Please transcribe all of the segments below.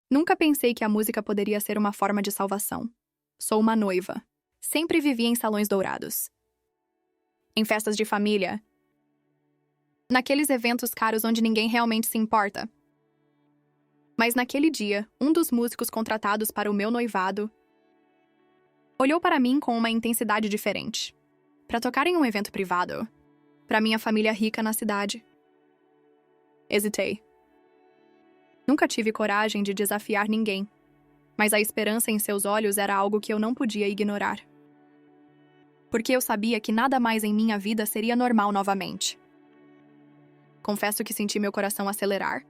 Nunca pensei que a música poderia ser uma forma de salvação. Sou uma noiva. Sempre vivi em salões dourados. Em festas de família. Naqueles eventos caros onde ninguém realmente se importa. Mas naquele dia, um dos músicos contratados para o meu noivado olhou para mim com uma intensidade diferente. Para tocar em um evento privado. Para minha família rica na cidade. Hesitei. Nunca tive coragem de desafiar ninguém, mas a esperança em seus olhos era algo que eu não podia ignorar. Porque eu sabia que nada mais em minha vida seria normal novamente. Confesso que senti meu coração acelerar.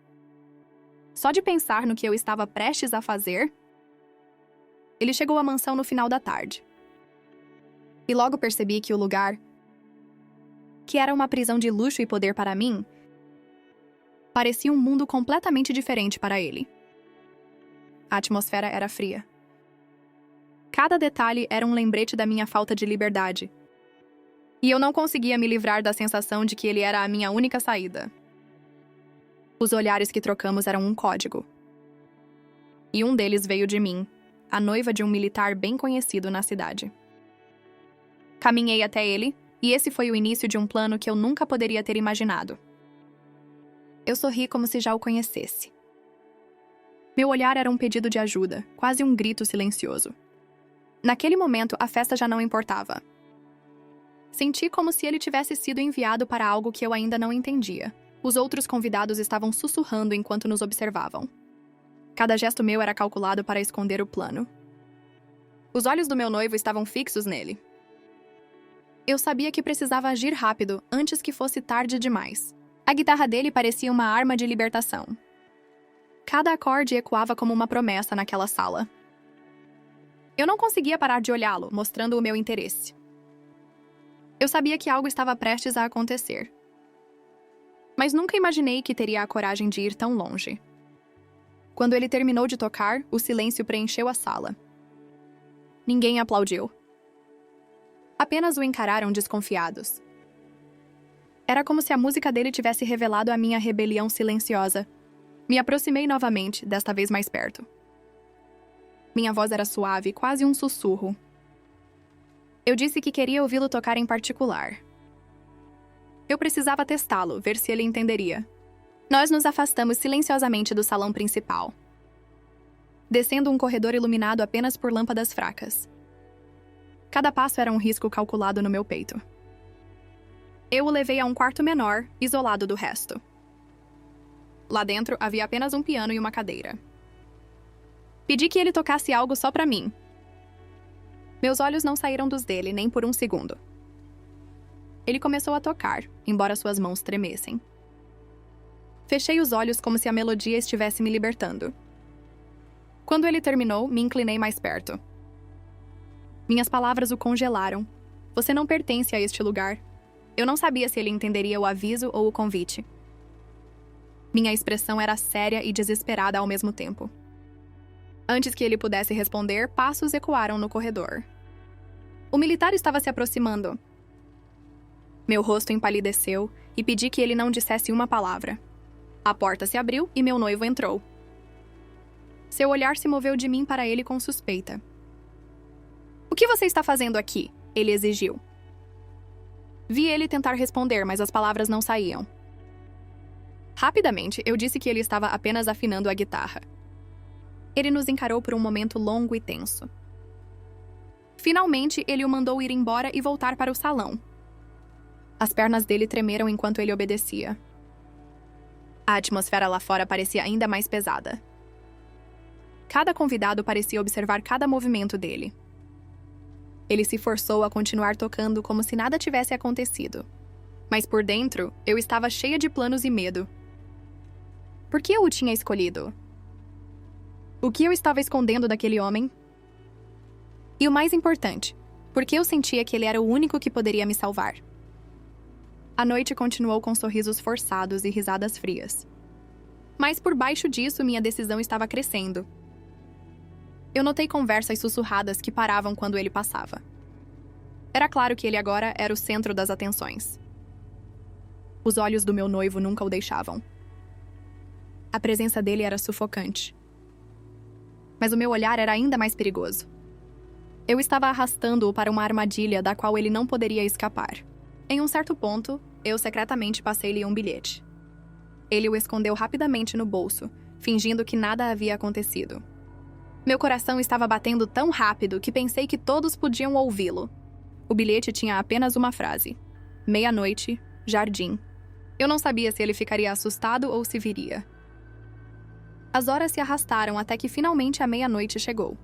Só de pensar no que eu estava prestes a fazer. Ele chegou à mansão no final da tarde. E logo percebi que o lugar, que era uma prisão de luxo e poder para mim, parecia um mundo completamente diferente para ele. A atmosfera era fria. Cada detalhe era um lembrete da minha falta de liberdade. E eu não conseguia me livrar da sensação de que ele era a minha única saída. Os olhares que trocamos eram um código. E um deles veio de mim, a noiva de um militar bem conhecido na cidade. Caminhei até ele, e esse foi o início de um plano que eu nunca poderia ter imaginado. Eu sorri como se já o conhecesse. Meu olhar era um pedido de ajuda, quase um grito silencioso. Naquele momento, a festa já não importava. Senti como se ele tivesse sido enviado para algo que eu ainda não entendia. Os outros convidados estavam sussurrando enquanto nos observavam. Cada gesto meu era calculado para esconder o plano. Os olhos do meu noivo estavam fixos nele. Eu sabia que precisava agir rápido, antes que fosse tarde demais. A guitarra dele parecia uma arma de libertação. Cada acorde ecoava como uma promessa naquela sala. Eu não conseguia parar de olhá-lo, mostrando o meu interesse. Eu sabia que algo estava prestes a acontecer. Mas nunca imaginei que teria a coragem de ir tão longe. Quando ele terminou de tocar, o silêncio preencheu a sala. Ninguém aplaudiu. Apenas o encararam desconfiados. Era como se a música dele tivesse revelado a minha rebelião silenciosa. Me aproximei novamente, desta vez mais perto. Minha voz era suave, quase um sussurro. Eu disse que queria ouvi-lo tocar em particular. Eu precisava testá-lo, ver se ele entenderia. Nós nos afastamos silenciosamente do salão principal, descendo um corredor iluminado apenas por lâmpadas fracas. Cada passo era um risco calculado no meu peito. Eu o levei a um quarto menor, isolado do resto. Lá dentro havia apenas um piano e uma cadeira. Pedi que ele tocasse algo só para mim. Meus olhos não saíram dos dele nem por um segundo. Ele começou a tocar, embora suas mãos tremessem. Fechei os olhos como se a melodia estivesse me libertando. Quando ele terminou, me inclinei mais perto. Minhas palavras o congelaram. Você não pertence a este lugar. Eu não sabia se ele entenderia o aviso ou o convite. Minha expressão era séria e desesperada ao mesmo tempo. Antes que ele pudesse responder, passos ecoaram no corredor. O militar estava se aproximando. Meu rosto empalideceu e pedi que ele não dissesse uma palavra. A porta se abriu e meu noivo entrou. Seu olhar se moveu de mim para ele com suspeita. "O que você está fazendo aqui?" ele exigiu. Vi ele tentar responder, mas as palavras não saíam. Rapidamente, eu disse que ele estava apenas afinando a guitarra. Ele nos encarou por um momento longo e tenso. Finalmente, ele o mandou ir embora e voltar para o salão. As pernas dele tremeram enquanto ele obedecia. A atmosfera lá fora parecia ainda mais pesada. Cada convidado parecia observar cada movimento dele. Ele se forçou a continuar tocando como se nada tivesse acontecido. Mas por dentro, eu estava cheia de planos e medo. Por que eu o tinha escolhido? O que eu estava escondendo daquele homem? E o mais importante, por que eu sentia que ele era o único que poderia me salvar? A noite continuou com sorrisos forçados e risadas frias. Mas por baixo disso, minha decisão estava crescendo. Eu notei conversas sussurradas que paravam quando ele passava. Era claro que ele agora era o centro das atenções. Os olhos do meu noivo nunca o deixavam. A presença dele era sufocante. Mas o meu olhar era ainda mais perigoso. Eu estava arrastando-o para uma armadilha da qual ele não poderia escapar. Em um certo ponto, eu secretamente passei-lhe um bilhete. Ele o escondeu rapidamente no bolso, fingindo que nada havia acontecido. Meu coração estava batendo tão rápido que pensei que todos podiam ouvi-lo. O bilhete tinha apenas uma frase: meia-noite, jardim. Eu não sabia se ele ficaria assustado ou se viria. As horas se arrastaram até que finalmente a meia-noite chegou.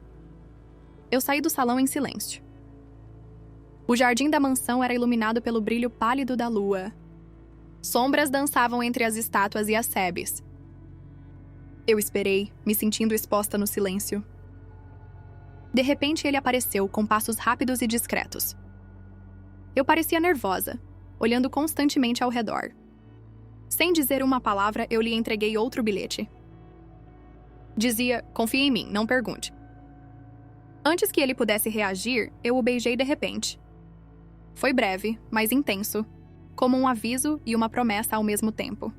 Eu saí do salão em silêncio. O jardim da mansão era iluminado pelo brilho pálido da lua. Sombras dançavam entre as estátuas e as sebes. Eu esperei, me sentindo exposta no silêncio. De repente, ele apareceu, com passos rápidos e discretos. Eu parecia nervosa, olhando constantemente ao redor. Sem dizer uma palavra, eu lhe entreguei outro bilhete. Dizia: confie em mim, não pergunte. Antes que ele pudesse reagir, eu o beijei de repente. Foi breve, mas intenso, como um aviso e uma promessa ao mesmo tempo.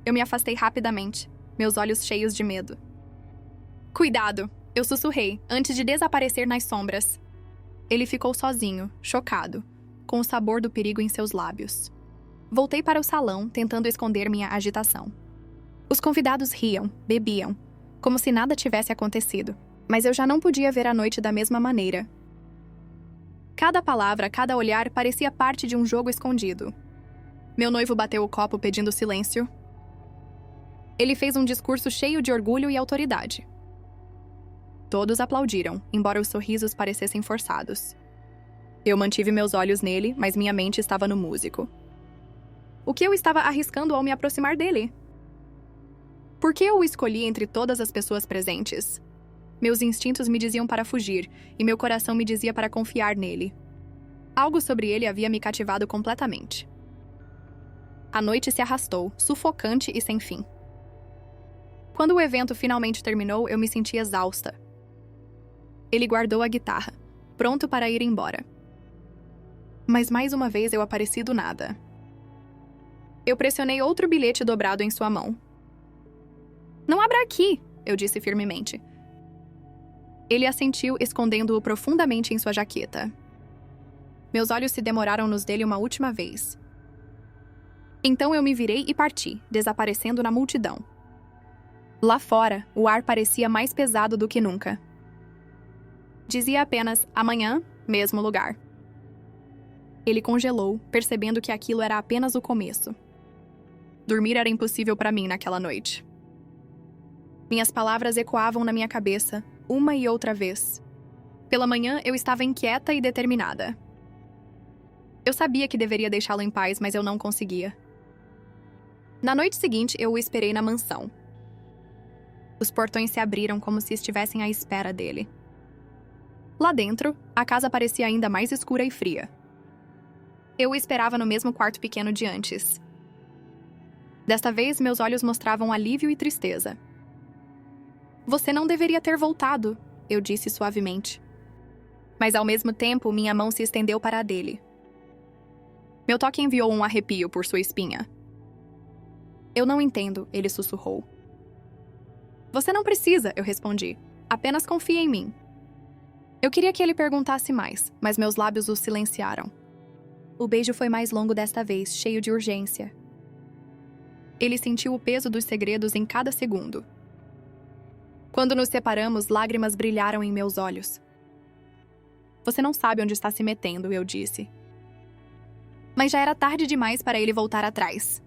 Eu me afastei rapidamente, meus olhos cheios de medo. Cuidado! Eu sussurrei, antes de desaparecer nas sombras. Ele ficou sozinho, chocado, com o sabor do perigo em seus lábios. Voltei para o salão, tentando esconder minha agitação. Os convidados riam, bebiam, como se nada tivesse acontecido. Mas eu já não podia ver a noite da mesma maneira. Cada palavra, cada olhar parecia parte de um jogo escondido. Meu noivo bateu o copo pedindo silêncio. Ele fez um discurso cheio de orgulho e autoridade. Todos aplaudiram, embora os sorrisos parecessem forçados. Eu mantive meus olhos nele, mas minha mente estava no músico. O que eu estava arriscando ao me aproximar dele? Por que eu o escolhi entre todas as pessoas presentes? Meus instintos me diziam para fugir, e meu coração me dizia para confiar nele. Algo sobre ele havia me cativado completamente. A noite se arrastou, sufocante e sem fim. Quando o evento finalmente terminou, eu me senti exausta. Ele guardou a guitarra, pronto para ir embora. Mas mais uma vez eu apareci do nada. Eu pressionei outro bilhete dobrado em sua mão. Não abra aqui, eu disse firmemente. Ele assentiu, escondendo-o profundamente em sua jaqueta. Meus olhos se demoraram nos dele uma última vez. Então eu me virei e parti, desaparecendo na multidão. Lá fora, o ar parecia mais pesado do que nunca. Dizia apenas: amanhã, mesmo lugar. Ele congelou, percebendo que aquilo era apenas o começo. Dormir era impossível para mim naquela noite. Minhas palavras ecoavam na minha cabeça, uma e outra vez. Pela manhã, eu estava inquieta e determinada. Eu sabia que deveria deixá-lo em paz, mas eu não conseguia. Na noite seguinte, eu o esperei na mansão. Os portões se abriram como se estivessem à espera dele. Lá dentro, a casa parecia ainda mais escura e fria. Eu o esperava no mesmo quarto pequeno de antes. Desta vez, meus olhos mostravam alívio e tristeza. Você não deveria ter voltado, eu disse suavemente. Mas ao mesmo tempo, minha mão se estendeu para a dele. Meu toque enviou um arrepio por sua espinha. Eu não entendo, ele sussurrou. Você não precisa, eu respondi. Apenas confie em mim. Eu queria que ele perguntasse mais, mas meus lábios o silenciaram. O beijo foi mais longo desta vez, cheio de urgência. Ele sentiu o peso dos segredos em cada segundo. Quando nos separamos, lágrimas brilharam em meus olhos. Você não sabe onde está se metendo, eu disse. Mas já era tarde demais para ele voltar atrás.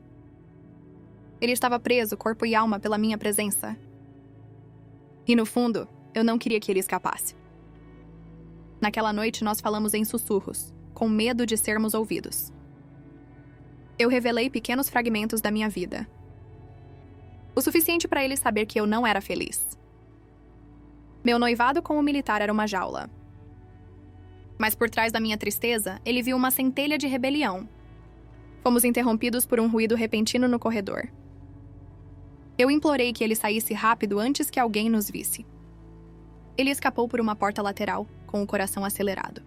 Ele estava preso, corpo e alma, pela minha presença. E no fundo, eu não queria que ele escapasse. Naquela noite, nós falamos em sussurros, com medo de sermos ouvidos. Eu revelei pequenos fragmentos da minha vida. O suficiente para ele saber que eu não era feliz. Meu noivado com o militar era uma jaula. Mas por trás da minha tristeza, ele viu uma centelha de rebelião. Fomos interrompidos por um ruído repentino no corredor. Eu implorei que ele saísse rápido antes que alguém nos visse. Ele escapou por uma porta lateral, com o coração acelerado.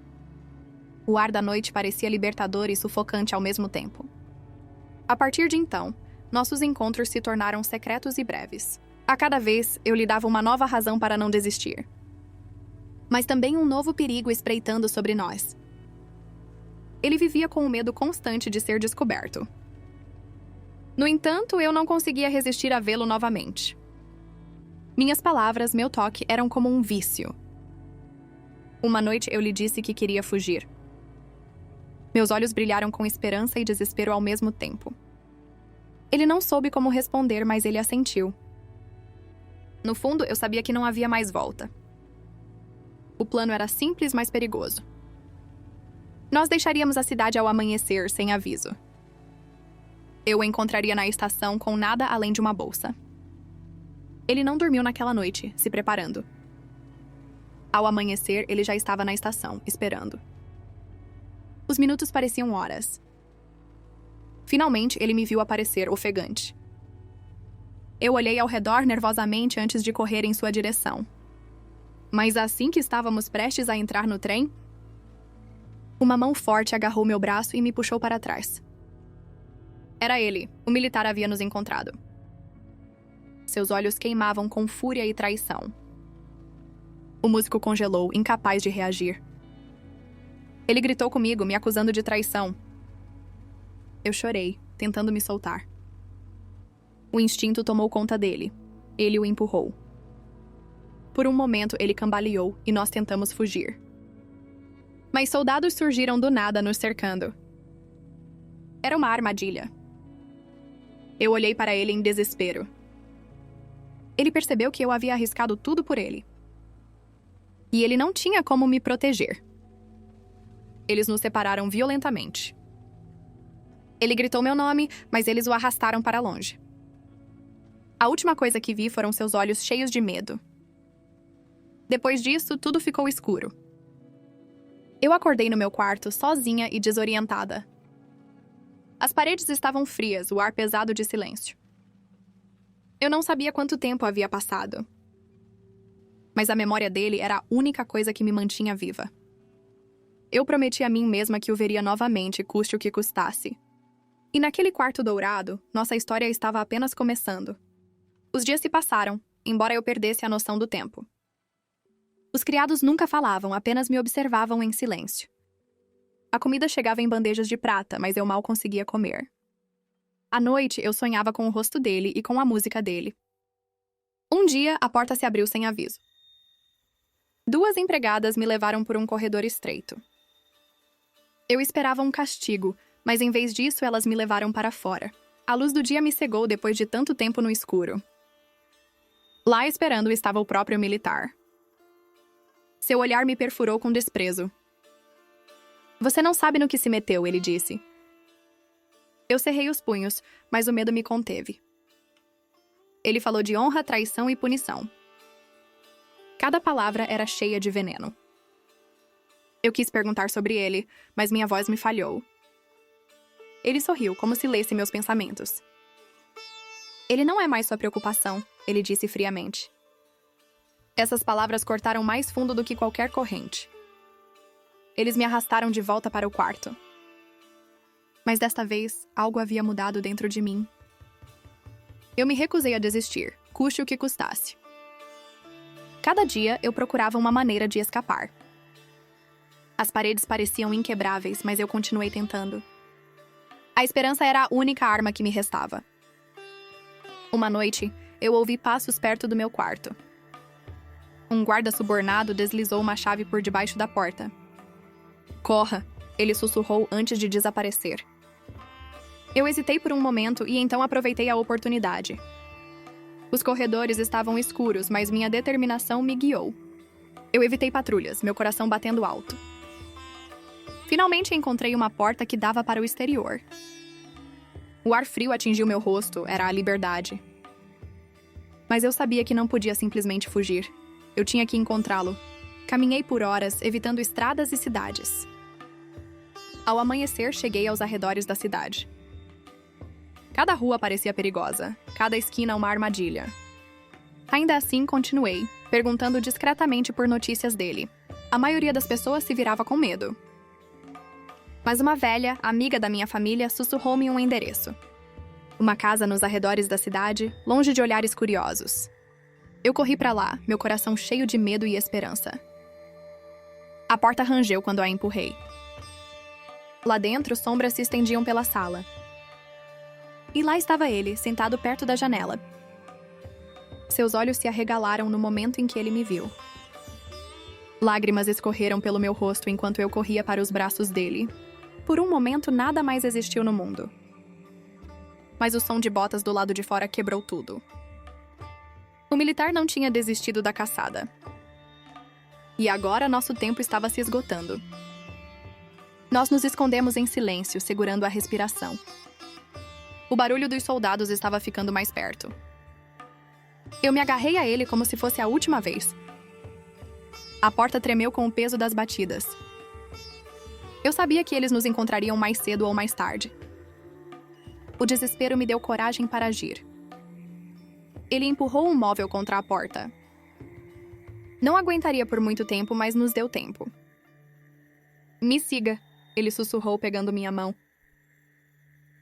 O ar da noite parecia libertador e sufocante ao mesmo tempo. A partir de então, nossos encontros se tornaram secretos e breves. A cada vez, eu lhe dava uma nova razão para não desistir. Mas também um novo perigo espreitando sobre nós. Ele vivia com o medo constante de ser descoberto. No entanto, eu não conseguia resistir a vê-lo novamente. Minhas palavras, meu toque, eram como um vício. Uma noite eu lhe disse que queria fugir. Meus olhos brilharam com esperança e desespero ao mesmo tempo. Ele não soube como responder, mas ele assentiu. No fundo, eu sabia que não havia mais volta. O plano era simples, mas perigoso. Nós deixaríamos a cidade ao amanhecer, sem aviso. Eu o encontraria na estação com nada além de uma bolsa. Ele não dormiu naquela noite, se preparando. Ao amanhecer, ele já estava na estação, esperando. Os minutos pareciam horas. Finalmente, ele me viu aparecer, ofegante. Eu olhei ao redor nervosamente antes de correr em sua direção. Mas assim que estávamos prestes a entrar no trem, uma mão forte agarrou meu braço e me puxou para trás. Era ele, o militar havia nos encontrado. Seus olhos queimavam com fúria e traição. O músico congelou, incapaz de reagir. Ele gritou comigo, me acusando de traição. Eu chorei, tentando me soltar. O instinto tomou conta dele. Ele o empurrou. Por um momento, ele cambaleou e nós tentamos fugir. Mas soldados surgiram do nada nos cercando. Era uma armadilha. Eu olhei para ele em desespero. Ele percebeu que eu havia arriscado tudo por ele. E ele não tinha como me proteger. Eles nos separaram violentamente. Ele gritou meu nome, mas eles o arrastaram para longe. A última coisa que vi foram seus olhos cheios de medo. Depois disso, tudo ficou escuro. Eu acordei no meu quarto, sozinha e desorientada. As paredes estavam frias, o ar pesado de silêncio. Eu não sabia quanto tempo havia passado. Mas a memória dele era a única coisa que me mantinha viva. Eu prometi a mim mesma que o veria novamente, custe o que custasse. E naquele quarto dourado, nossa história estava apenas começando. Os dias se passaram, embora eu perdesse a noção do tempo. Os criados nunca falavam, apenas me observavam em silêncio. A comida chegava em bandejas de prata, mas eu mal conseguia comer. À noite, eu sonhava com o rosto dele e com a música dele. Um dia, a porta se abriu sem aviso. 2 empregadas me levaram por um corredor estreito. Eu esperava um castigo, mas em vez disso, elas me levaram para fora. A luz do dia me cegou depois de tanto tempo no escuro. Lá esperando estava o próprio militar. Seu olhar me perfurou com desprezo. Você não sabe no que se meteu, ele disse. Eu cerrei os punhos, mas o medo me conteve. Ele falou de honra, traição e punição. Cada palavra era cheia de veneno. Eu quis perguntar sobre ele, mas minha voz me falhou. Ele sorriu, como se lesse meus pensamentos. Ele não é mais sua preocupação, ele disse friamente. Essas palavras cortaram mais fundo do que qualquer corrente. Eles me arrastaram de volta para o quarto. Mas desta vez, algo havia mudado dentro de mim. Eu me recusei a desistir, custe o que custasse. Cada dia, eu procurava uma maneira de escapar. As paredes pareciam inquebráveis, mas eu continuei tentando. A esperança era a única arma que me restava. Uma noite, eu ouvi passos perto do meu quarto. Um guarda subornado deslizou uma chave por debaixo da porta. Corra, ele sussurrou antes de desaparecer. Eu hesitei por um momento e então aproveitei a oportunidade. Os corredores estavam escuros, mas minha determinação me guiou. Eu evitei patrulhas, meu coração batendo alto. Finalmente encontrei uma porta que dava para o exterior. O ar frio atingiu meu rosto, era a liberdade. Mas eu sabia que não podia simplesmente fugir. Eu tinha que encontrá-lo. Caminhei por horas, evitando estradas e cidades. Ao amanhecer, cheguei aos arredores da cidade. Cada rua parecia perigosa, cada esquina uma armadilha. Ainda assim, continuei, perguntando discretamente por notícias dele. A maioria das pessoas se virava com medo. Mas uma velha, amiga da minha família, sussurrou-me um endereço. Uma casa nos arredores da cidade, longe de olhares curiosos. Eu corri para lá, meu coração cheio de medo e esperança. A porta rangeu quando a empurrei. Lá dentro, sombras se estendiam pela sala. E lá estava ele, sentado perto da janela. Seus olhos se arregalaram no momento em que ele me viu. Lágrimas escorreram pelo meu rosto enquanto eu corria para os braços dele. Por um momento, nada mais existiu no mundo. Mas o som de botas do lado de fora quebrou tudo. O militar não tinha desistido da caçada. E agora nosso tempo estava se esgotando. Nós nos escondemos em silêncio, segurando a respiração. O barulho dos soldados estava ficando mais perto. Eu me agarrei a ele como se fosse a última vez. A porta tremeu com o peso das batidas. Eu sabia que eles nos encontrariam mais cedo ou mais tarde. O desespero me deu coragem para agir. Ele empurrou um móvel contra a porta. Não aguentaria por muito tempo, mas nos deu tempo. "Me siga", ele sussurrou pegando minha mão.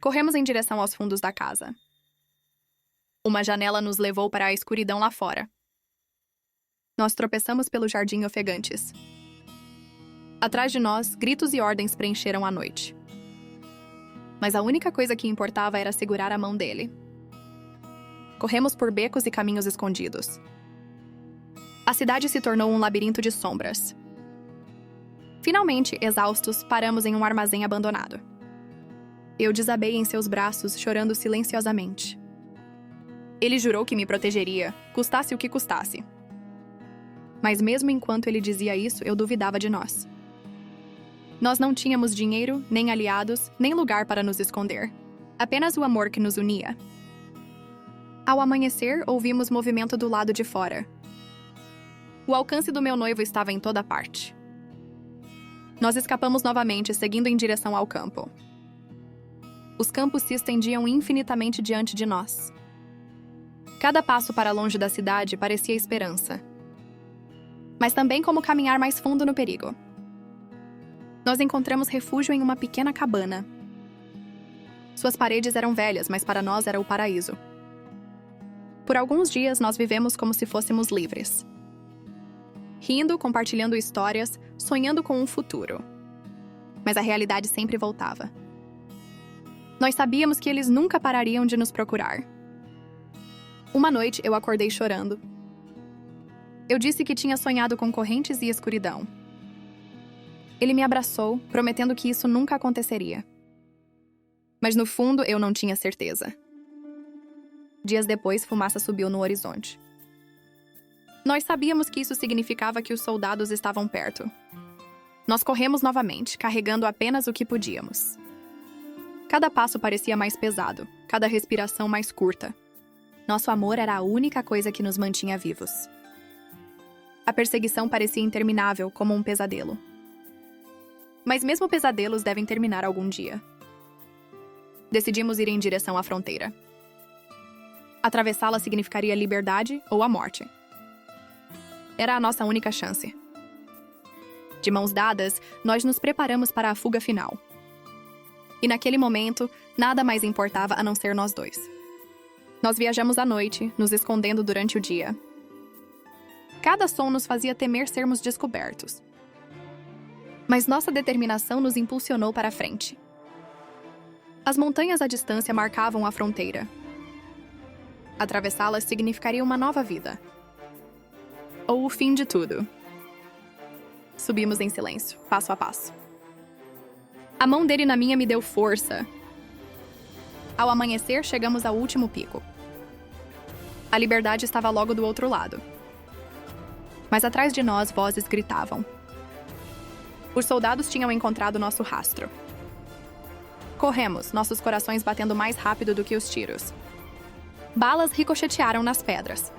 Corremos em direção aos fundos da casa. Uma janela nos levou para a escuridão lá fora. Nós tropeçamos pelo jardim ofegantes. Atrás de nós, gritos e ordens preencheram a noite. Mas a única coisa que importava era segurar a mão dele. Corremos por becos e caminhos escondidos. A cidade se tornou um labirinto de sombras. Finalmente, exaustos, paramos em um armazém abandonado. Eu desabei em seus braços, chorando silenciosamente. Ele jurou que me protegeria, custasse o que custasse. Mas mesmo enquanto ele dizia isso, eu duvidava de nós. Nós não tínhamos dinheiro, nem aliados, nem lugar para nos esconder. Apenas o amor que nos unia. Ao amanhecer, ouvimos movimento do lado de fora. O alcance do meu noivo estava em toda parte. Nós escapamos novamente, seguindo em direção ao campo. Os campos se estendiam infinitamente diante de nós. Cada passo para longe da cidade parecia esperança. Mas também como caminhar mais fundo no perigo. Nós encontramos refúgio em uma pequena cabana. Suas paredes eram velhas, mas para nós era o paraíso. Por alguns dias, nós vivemos como se fôssemos livres. Rindo, compartilhando histórias, sonhando com um futuro. Mas a realidade sempre voltava. Nós sabíamos que eles nunca parariam de nos procurar. Uma noite, eu acordei chorando. Eu disse que tinha sonhado com correntes e escuridão. Ele me abraçou, prometendo que isso nunca aconteceria. Mas no fundo, eu não tinha certeza. Dias depois, fumaça subiu no horizonte. Nós sabíamos que isso significava que os soldados estavam perto. Nós corremos novamente, carregando apenas o que podíamos. Cada passo parecia mais pesado, cada respiração mais curta. Nosso amor era a única coisa que nos mantinha vivos. A perseguição parecia interminável, como um pesadelo. Mas mesmo pesadelos devem terminar algum dia. Decidimos ir em direção à fronteira. Atravessá-la significaria liberdade ou a morte. Era a nossa única chance. De mãos dadas, nós nos preparamos para a fuga final. E naquele momento, nada mais importava a não ser nós dois. Nós viajamos à noite, nos escondendo durante o dia. Cada som nos fazia temer sermos descobertos. Mas nossa determinação nos impulsionou para a frente. As montanhas à distância marcavam a fronteira. Atravessá-las significaria uma nova vida. Ou o fim de tudo. Subimos em silêncio, passo a passo. A mão dele na minha me deu força. Ao amanhecer, chegamos ao último pico. A liberdade estava logo do outro lado. Mas atrás de nós, vozes gritavam. Os soldados tinham encontrado nosso rastro. Corremos, nossos corações batendo mais rápido do que os tiros. Balas ricochetearam nas pedras.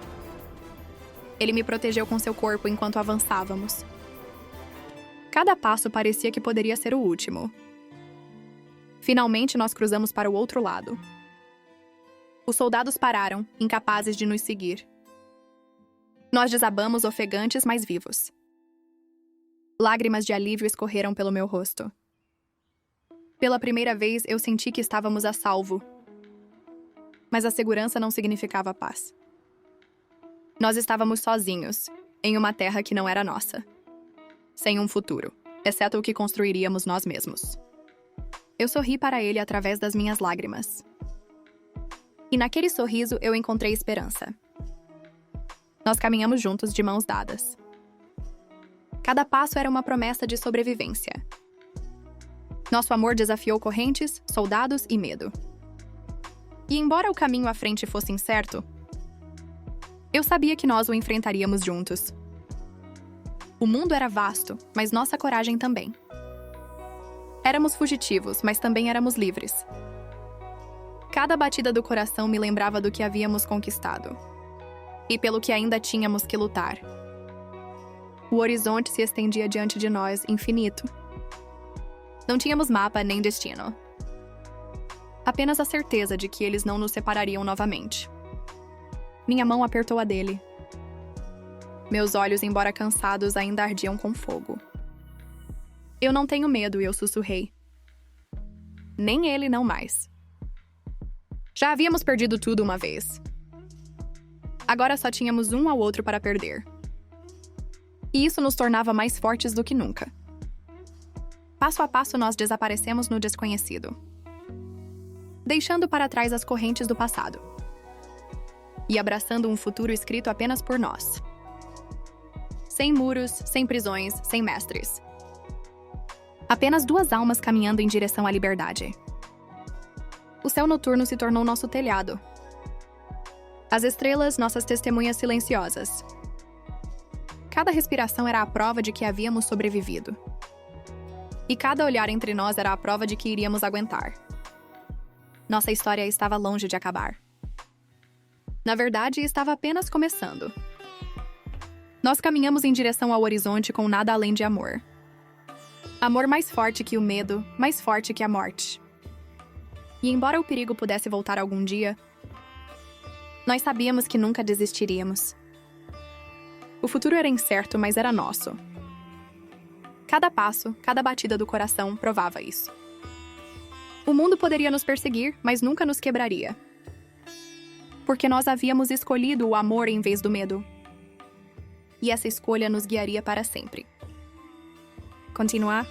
Ele me protegeu com seu corpo enquanto avançávamos. Cada passo parecia que poderia ser o último. Finalmente, nós cruzamos para o outro lado. Os soldados pararam, incapazes de nos seguir. Nós desabamos ofegantes, mas vivos. Lágrimas de alívio escorreram pelo meu rosto. Pela primeira vez, eu senti que estávamos a salvo. Mas a segurança não significava paz. Nós estávamos sozinhos, em uma terra que não era nossa. Sem um futuro, exceto o que construiríamos nós mesmos. Eu sorri para ele através das minhas lágrimas. E naquele sorriso eu encontrei esperança. Nós caminhamos juntos de mãos dadas. Cada passo era uma promessa de sobrevivência. Nosso amor desafiou correntes, soldados e medo. E embora o caminho à frente fosse incerto, eu sabia que nós o enfrentaríamos juntos. O mundo era vasto, mas nossa coragem também. Éramos fugitivos, mas também éramos livres. Cada batida do coração me lembrava do que havíamos conquistado. E pelo que ainda tínhamos que lutar. O horizonte se estendia diante de nós, infinito. Não tínhamos mapa nem destino. Apenas a certeza de que eles não nos separariam novamente. Minha mão apertou a dele. Meus olhos, embora cansados, ainda ardiam com fogo. Eu não tenho medo, eu sussurrei. Nem ele, não mais. Já havíamos perdido tudo uma vez. Agora só tínhamos um ao outro para perder. E isso nos tornava mais fortes do que nunca. Passo a passo nós desaparecemos no desconhecido, deixando para trás as correntes do passado e abraçando um futuro escrito apenas por nós. Sem muros, sem prisões, sem mestres. Apenas duas almas caminhando em direção à liberdade. O céu noturno se tornou nosso telhado. As estrelas, nossas testemunhas silenciosas. Cada respiração era a prova de que havíamos sobrevivido. E cada olhar entre nós era a prova de que iríamos aguentar. Nossa história estava longe de acabar. Na verdade, estava apenas começando. Nós caminhamos em direção ao horizonte com nada além de amor. Amor mais forte que o medo, mais forte que a morte. E embora o perigo pudesse voltar algum dia, nós sabíamos que nunca desistiríamos. O futuro era incerto, mas era nosso. Cada passo, cada batida do coração provava isso. O mundo poderia nos perseguir, mas nunca nos quebraria. Porque nós havíamos escolhido o amor em vez do medo. E essa escolha nos guiaria para sempre. Continuar